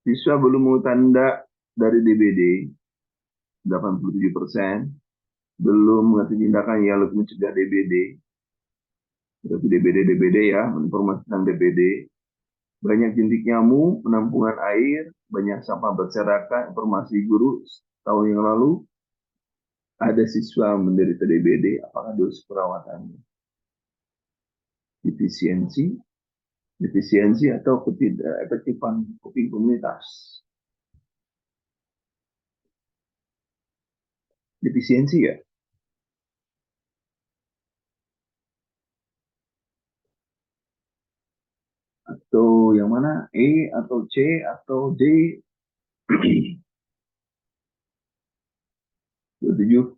siswa belum mau tanda dari DBD 87%, belum mengerti tindakan yang lebih mencegah DBD. Berarti DBD ya, informasi tentang DBD. Banyak jentik nyamuk, penampungan air, banyak sampah berserakan, informasi guru tahun yang lalu, ada siswa menderita DBD, apakah dosis perawatannya? Defisiensi, defisiensi atau ketidakefektifan kuping komunitas? Defisiensi ya? Tuh, yang mana? E atau C atau D? 27.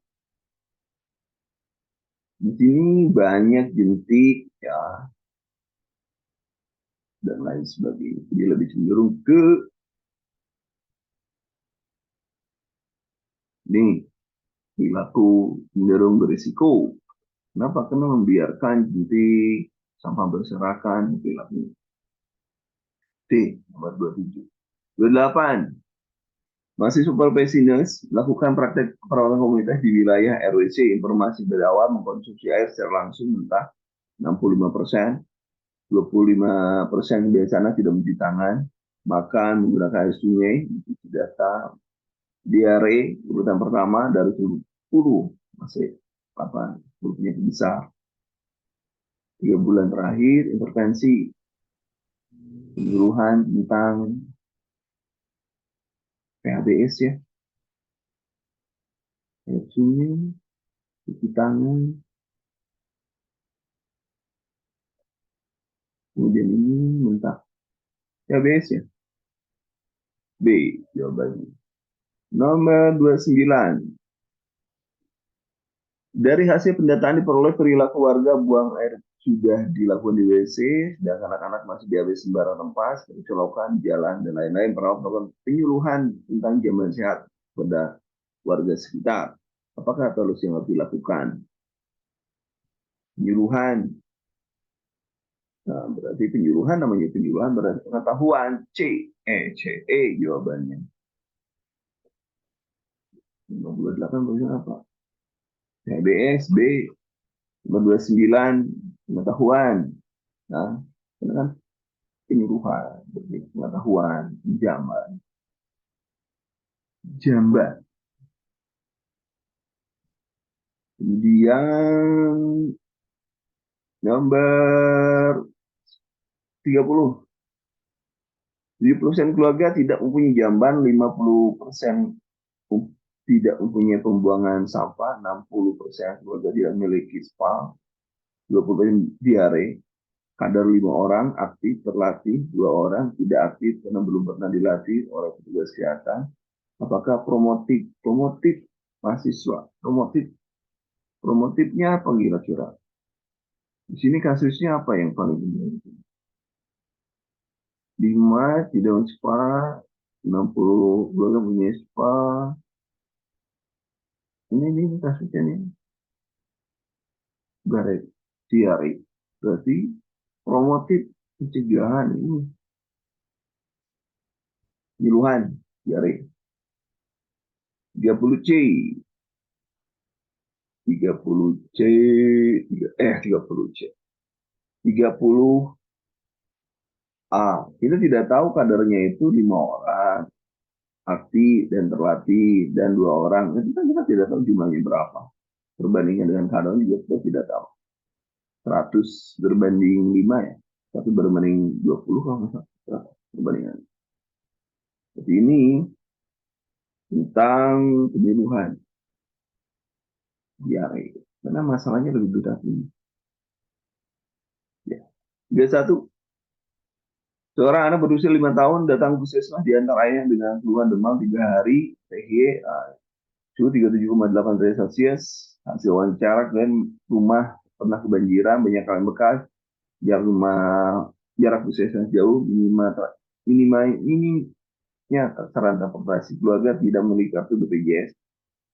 Di sini banyak jentik ya dan lain sebagainya. Dia lebih cenderung ke nih perilaku cenderung berisiko. Kenapa? Karena membiarkan jentik sampah berserakan perilaku. D nomor 27. 28. Masih super pesimis, lakukan praktek perawatan komunitas di wilayah RWC. Informasi dari awal mengkonsumsi air secara langsung mentah 65%, 25% biasanya tidak mencuci tangan, makan menggunakan air sungai, mencuci data, diare, urutan pertama dari 10 masih 8, penyakit besar. 3 bulan terakhir, intervensi penyuluhan tentang PHBS ya, air sungai, cuci tangan, kemudian ini mentah. PHBS ya, B jawabannya. Nomor 29. Dari hasil pendataan diperoleh perilaku warga buang air sudah dilakukan di WC, sedangkan anak-anak masih dihabis sembarang tempat, seperti selokan, jalan, dan lain-lain. Perawat melakukan penyuluhan tentang jam sehat pada warga sekitar. Apakah solusi yang harus dilakukan? Penyuluhan. Nah, berarti penyuluhan namanya penyuluhan berarti pengetahuan. C, jawabannya. 58 berarti apa? HBS, B. 29 pengetahuan. Nah, ini kan penyuluhan, pengetahuan, jamban. Kemudian nomor 30. 70% keluarga tidak mempunyai jamban, 50% tidak mempunyai pembuangan sampah, 60% keluarga tidak memiliki spa, 20% diare, kadar 5 orang aktif terlatih, 2 orang tidak aktif karena belum pernah dilatih oleh petugas kesehatan. Apakah promotif mahasiswa, promotifnya apa kira-kira? Di sini kasusnya apa yang paling penting? 5 tidak spa, 60 belum punya spa. Ini kasusnya nih. Garet, diare. Berarti promotif pencegahan ini. Penyuluhan, diare. 30C. 30C. 30C. 30A. Kita tidak tahu kadarnya itu 5 orang. Aktif dan terlatih dan 2 orang. Itu kan kita tidak tahu jumlahnya berapa. Perbandingan dengan kadar juga kita tidak tahu. 100 berbanding 5 ya. 1 berbanding 20 kalau nggak salah. Perbandingan. Jadi ini tentang penyuluhan diare. Karena masalahnya lebih berat ini. Ya. 31. Seorang anak berusia 5 tahun datang ke puskesmas diantar ayahnya dengan keluhan demam 3 hari, TG, suhu 37,8 derajat Celcius, hasil wawancara dan rumah pernah kebanjiran, banyak kali bekas, jarak puskesmas jauh, minimanya saran transportasi keluarga tidak memiliki kartu BPJS.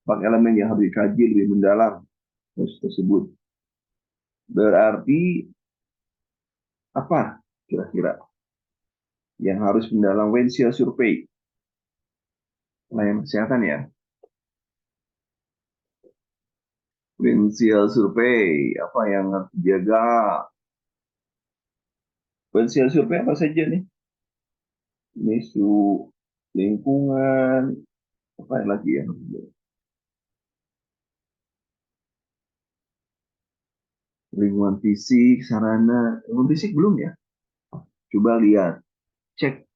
Empat elemen yang harus dikaji lebih mendalam kasus tersebut. Berarti apa kira-kira yang harus mendalam Wensial Survey pelayanan kesehatan ya? Wensial Survey apa yang harus dijaga? Wensial Survey apa saja nih? Isu lingkungan, apa lagi ya? Lingkungan fisik, sarana, lingkungan fisik belum ya? Coba lihat, cek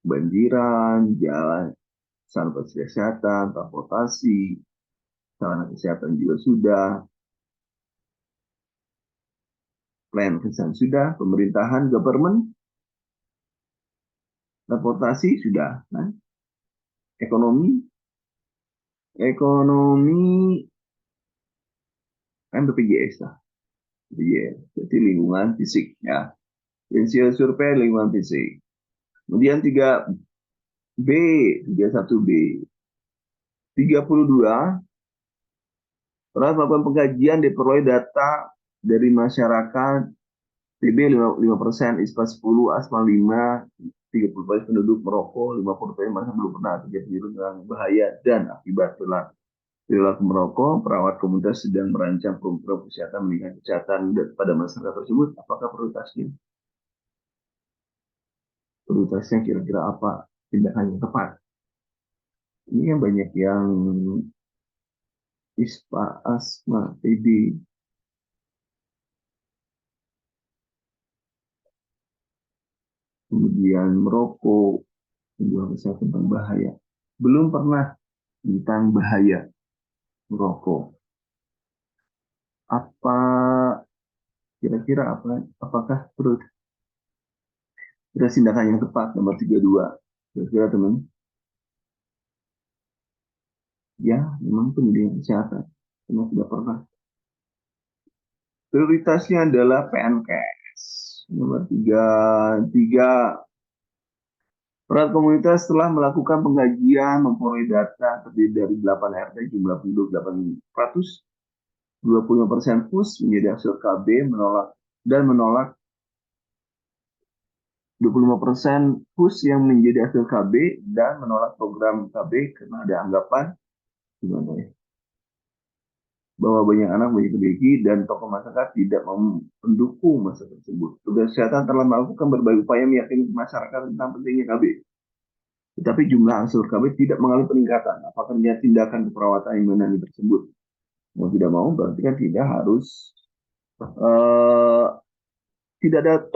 banjiran, jalan, sarana kesehatan, transportasi, sarana kesehatan juga sudah, plan kesehatan sudah, pemerintahan, government, Transportasi sudah, kan? Ekonomi kan BPJS lah, BPJS. Jadi lingkungan fisik ya. Prinsip survei lingkungan fisik. Kemudian 3B, 31B. 32, pernah melakukan pengkajian diperoleh data dari masyarakat TB 5%, ISPA 10, asma 5, 30% penduduk merokok, 50% merasa belum pernah terjadi dengan bahaya dan akibat perilaku merokok. Perawat komunitas sedang merancang program kesehatan meningkatkan kesehatan pada masyarakat tersebut. Apakah prioritasnya kira-kira apa tindakan yang tepat? Ini yang banyak yang ISPA, asma, TB, kemudian merokok, kemudian kesehatan tentang bahaya. Belum pernah tentang bahaya merokok. Apa kira-kira apakah perlu tindakan yang tepat nomor 32? Kira-kira teman, ya memang pendidikan kesehatan. Karena tidak pernah. Prioritasnya adalah PNKS. Nomor 33, peran komunitas telah melakukan pengkajian memperoleh data terdiri dari 8 RT jumlah penduduk 800, 25% PUS menjadi hasil KB menolak 25% PUS yang menjadi hasil KB dan menolak program KB karena ada anggapan gimana ya, bahwa banyak anak banyak kebeki dan tokoh masyarakat tidak mendukung masa tersebut. Tugas kesehatan telah melakukan berbagai upaya meyakinkan masyarakat tentang pentingnya KB. Tetapi jumlah hasil KB tidak mengalami peningkatan. Apakah tindakan keperawatan yang menangani tersebut? Mau tidak mau berarti kan tidak harus tidak ada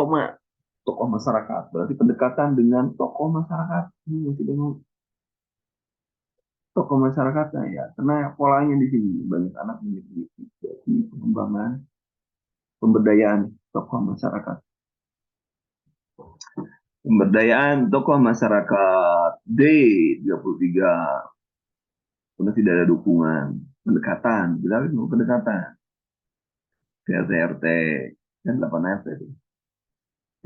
tokoh masyarakat. Berarti pendekatan dengan tokoh masyarakat. Tidak mau tokoh masyarakatnya ya. Karena polanya di sini banyak anak memiliki pengembangan pemberdayaan tokoh masyarakat. Pemberdayaan tokoh masyarakat D33. Karena tidak ada dukungan, pendekatan, kita harus mau pendekatan ke RT-RT dan 8 RT.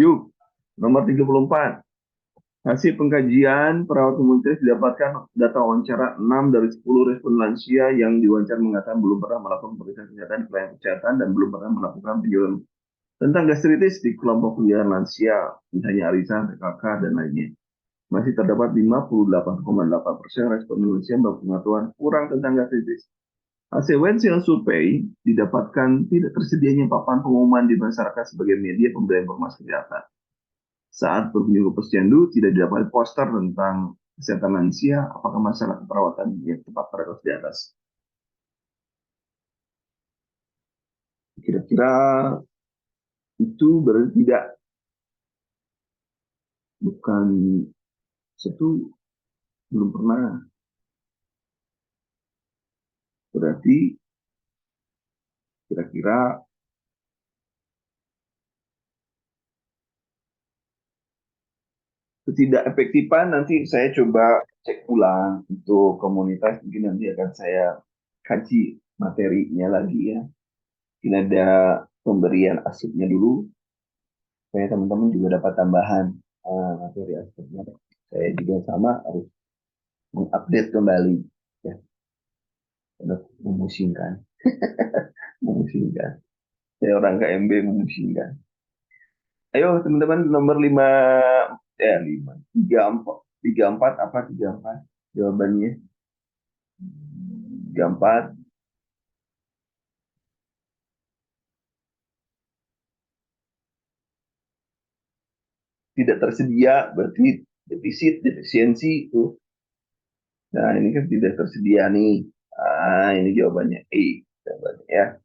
Yuk, nomor 34. Hasil pengkajian perawat komunitas didapatkan data wawancara 6 dari 10 respon lansia yang diwawancara mengatakan belum pernah melakukan pemeriksaan kesehatan di pelayanan kesehatan dan belum pernah melakukan penjualan tentang gastritis di kelompok penjualan lansia, misalnya arisan, PKK, dan lainnya. Masih terdapat 58,8% respon lansia berpengetahuan kurang tentang gastritis. Hasil Wensel Survey didapatkan tidak tersedianya papan pengumuman di masyarakat sebagai media pemberian informasi kesehatan. Saat berkunjung ke posyandu, tidak didapat poster tentang kesehatan lansia, apakah masalah keperawatan yang tepat pada di atas. Kira-kira itu berarti tidak, bukan satu, belum pernah. Berarti kira-kira ketidak efektifan nanti saya coba cek ulang untuk komunitas, mungkin nanti akan saya kaji materinya lagi ya. Mungkin ada pemberian arsipnya dulu supaya teman-teman juga dapat tambahan materi arsipnya. Saya juga sama harus mengupdate kembali ya. Memusingkan. Memusingkan. Saya orang KMB memusingkan. Ayo teman-teman nomor 5, 5, 34, 34 apa 34 jawabannya? 34 tidak tersedia berarti defisiensi itu. Nah, ini kan tidak tersedia nih. Ini jawabannya jawabannya ya.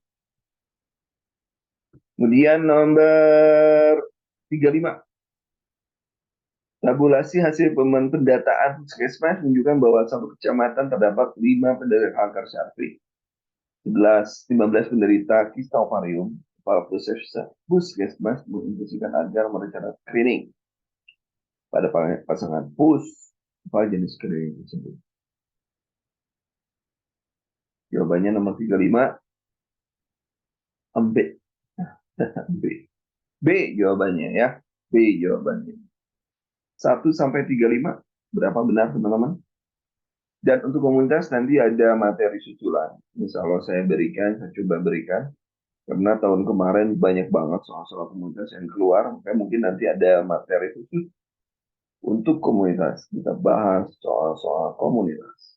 Kemudian nomor 35. Tabulasi hasil pendataan Puskesmas menunjukkan bahwa satu kecamatan terdapat 5 penderita kanker cervix, 15 penderita kista ovarium. Kepala Puskesmas menginstruksikan agar merencanakan screening. pada pasangan pus, apa jenis keliling tersebut? Jawabannya nomor 35, B. B. B jawabannya ya. B jawabannya. 1 sampai 35. Berapa benar teman-teman? Dan untuk komunitas nanti ada materi susulan. Insya Allah saya berikan, saya coba berikan. Karena tahun kemarin banyak banget soal-soal komunitas yang keluar. Makanya mungkin nanti ada materi khusus untuk komunitas. Kita bahas soal-soal komunitas.